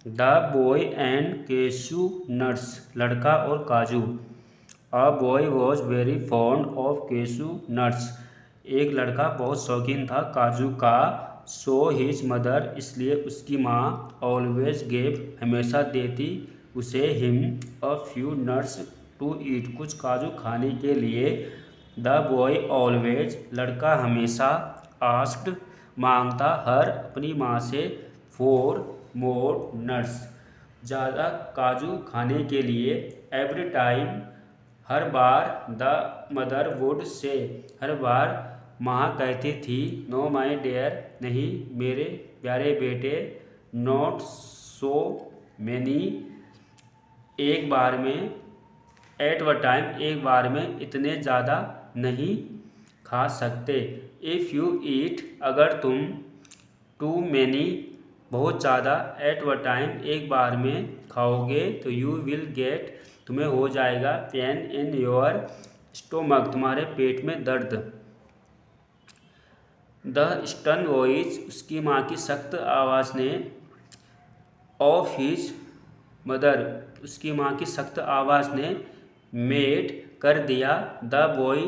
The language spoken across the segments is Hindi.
The boy and cashew nuts, लड़का और काजू। A boy was very fond of cashew nuts, एक लड़का बहुत शौकीन था काजू का। सो हिज मदर, इसलिए उसकी माँ, ऑलवेज गेव, हमेशा देती उसे, him a few nuts to eat, कुछ काजू खाने के लिए। द बॉय ऑलवेज, लड़का हमेशा, आस्क्ड, मांगता, हर, अपनी माँ से, फॉर मोर नट्स, ज़्यादा काजू खाने के लिए। Every time, her bar. The mother would say, हर बार माँ कहती थी। नो माई डियर, नहीं मेरे प्यारे बेटे। नॉट सो मैनी, एक बार में। एट व टाइम, एक बार में, इतने ज़्यादा नहीं खा सकते। इफ़ यू ईट, अगर तुम, टू मैनी, बहुत ज़्यादा, एट व टाइम, एक बार में खाओगे तो यू विल गेट, तुम्हें हो जाएगा, पेन इन योर स्टोमक, तुम्हारे पेट में दर्द। द स्टर्न वॉइस, उसकी माँ की सख्त आवाज़ ने, ऑफ हिज मदर, उसकी माँ की सख्त आवाज़ ने, मेड, कर दिया, द बॉय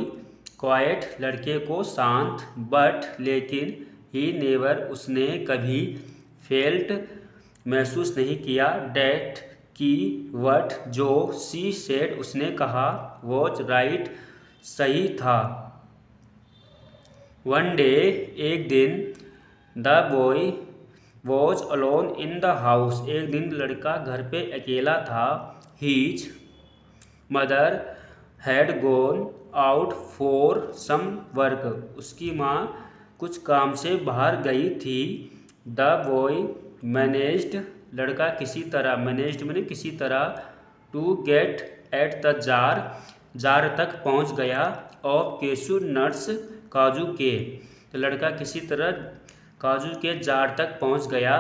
क्वाइट, लड़के को शांत, बट, लेकिन, ही नेवर, उसने कभी, फेल्ट, महसूस नहीं किया, डैट, की, वट, जो, सी सेड, उसने कहा, वॉज राइट, सही था। वन डे, एक दिन, the boy was alone in the house, एक दिन लड़का घर पे अकेला था। His mother had gone out for some work, उसकी माँ कुछ काम से बाहर गई थी। द बॉय मैनेज्ड, लड़का किसी तरह, मैनेज्ड मैंने किसी तरह, to get at the jar, jar तक पहुँच गया, ऑफ केशू नट्स, काजू के, तो लड़का किसी तरह काजू के जार तक पहुँच गया।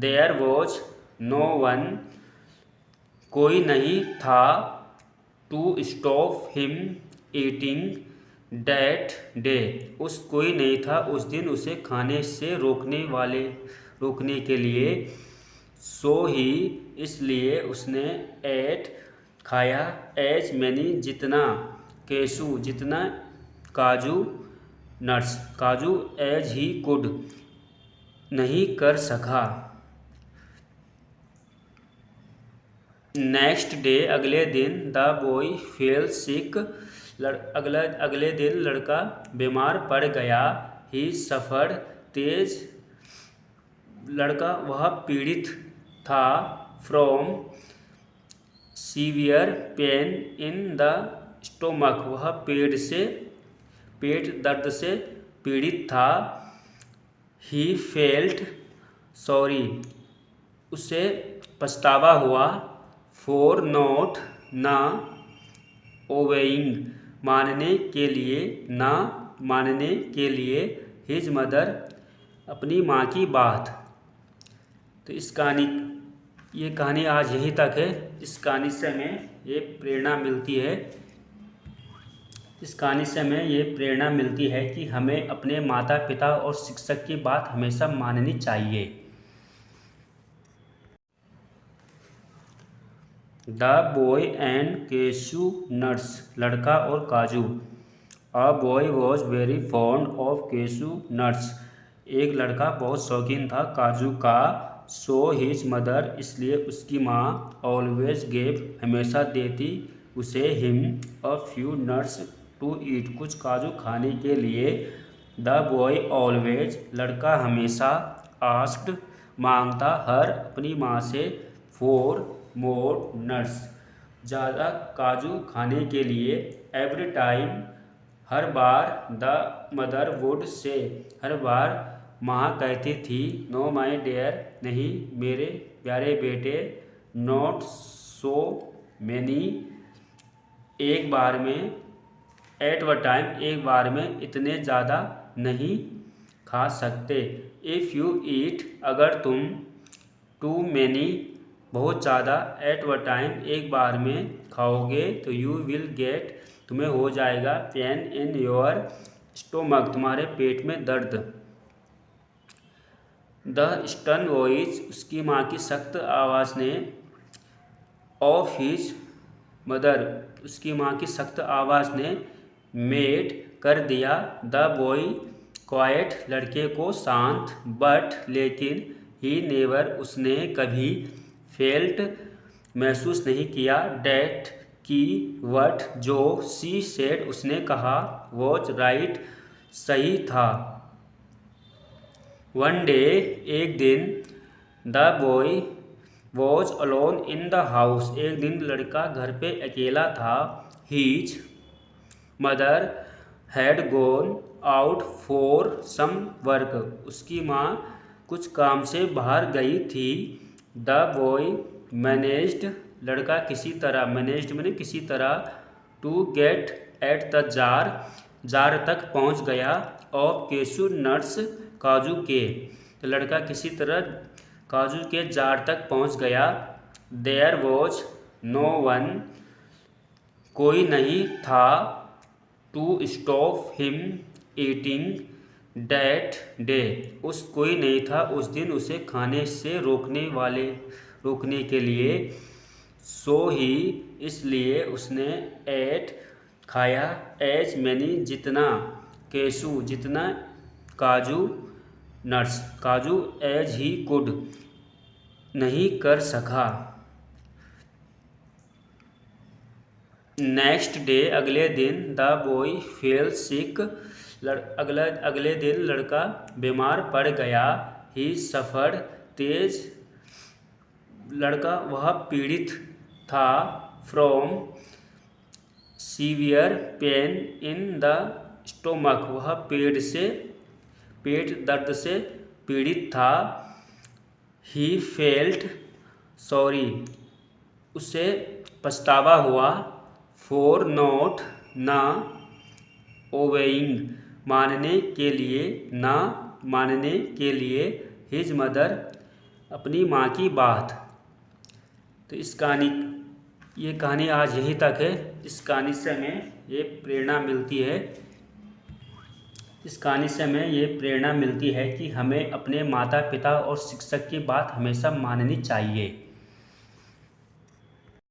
देयर वॉज नो वन, कोई नहीं था, to stop him eating that day, उस कोई नहीं था उस दिन उसे खाने से रोकने के लिए। सो ही, इसलिए उसने, एट, खाया, एज मैनी, जितना, केशू, जितना, काजू, नट्स, काजू, एज ही कुड, नहीं कर सका। नेक्स्ट डे, अगले दिन, द बॉय फेल सिक, अगले दिन लड़का बीमार पड़ गया। ही सफ़र्ड, तेज, लड़का वह पीड़ित था, from, severe pain in the stomach, वह पेट दर्द से पीड़ित था। ही फेल्ट सॉरी, उसे पछतावा हुआ, फॉर नॉट, ना, ओबेइंग, मानने के लिए, ना मानने के लिए, हिज मदर, अपनी माँ की बात। तो ये कहानी आज यहीं तक है। इस कहानी से हमें ये प्रेरणा मिलती है, कि हमें अपने माता पिता और शिक्षक की बात हमेशा माननी चाहिए। The boy and cashew nuts, लड़का और काजू। A boy was very fond of cashew nuts, एक लड़का बहुत शौकीन था काजू का। सो हिज मदर, इसलिए उसकी माँ, ऑलवेज गेव, हमेशा देती उसे, him a few nuts to eat, कुछ काजू खाने के लिए। द बॉय ऑलवेज, लड़का हमेशा, आस्क्ड, मांगता, हर, अपनी माँ से, फॉर मोर नट्स, ज़्यादा काजू खाने के लिए। Every time, her bar. The mother would say, हर बार माँ कहती थी। नो माई डियर, नहीं मेरे प्यारे बेटे। नॉट सो मैनी, एक बार में। एट व टाइम, एक बार में, इतने ज़्यादा नहीं खा सकते। इफ़ यू ईट, अगर तुम, टू मैनी, बहुत ज़्यादा, एट व टाइम, एक बार में खाओगे तो यू विल गेट, तुम्हें हो जाएगा, पेन इन योर स्टोमक, तुम्हारे पेट में दर्द। द स्टर्न वॉइस, उसकी माँ की सख्त आवाज़ ने, ऑफ हिज मदर, उसकी माँ की सख्त आवाज़ ने, मेड कर दिया द बॉय क्वाइट, लड़के को शांत, बट लेकिन ही नेवर, उसने कभी फेल्ट महसूस नहीं किया, डैट की वट जो सी सेड, उसने कहा, वॉज राइट, सही था। वन डे, एक दिन, the boy was alone in the house, एक दिन लड़का घर पे अकेला था। His mother had gone out for some work, उसकी माँ कुछ काम से बाहर गई थी। द बॉय मैनेज्ड, लड़का किसी तरह, मैनेज्ड मैंने किसी तरह, to get at the jar, jar तक पहुँच गया, ऑफ केशू नट्स, काजू के, तो लड़का किसी तरह काजू के जार तक पहुंच गया। देयर वॉज नो वन, कोई नहीं था, to stop him eating that day, उस कोई नहीं था उस दिन उसे खाने से रोकने के लिए। सो ही, इसलिए उसने एट खाया, एज मैनी, जितना, केसू, जितना, काजू नट्स, काजू, एज ही कुड, नहीं कर सका। नेक्स्ट डे, अगले दिन, द बॉय फेल सिक, अगले दिन लड़का बीमार पड़ गया। ही सफर्ड, तेज, लड़का वह पीड़ित था, from severe pain in the stomach, वह पेट दर्द से पीड़ित था। ही फेल्ट सॉरी, उसे पछतावा हुआ, फॉर नॉट, ना, ओबेइंग, मानने के लिए, हिज मदर, अपनी माँ की बात। तो ये कहानी आज यहीं तक है। इस कहानी से हमें ये प्रेरणा मिलती है कि हमें अपने माता पिता और शिक्षक की बात हमेशा माननी चाहिए।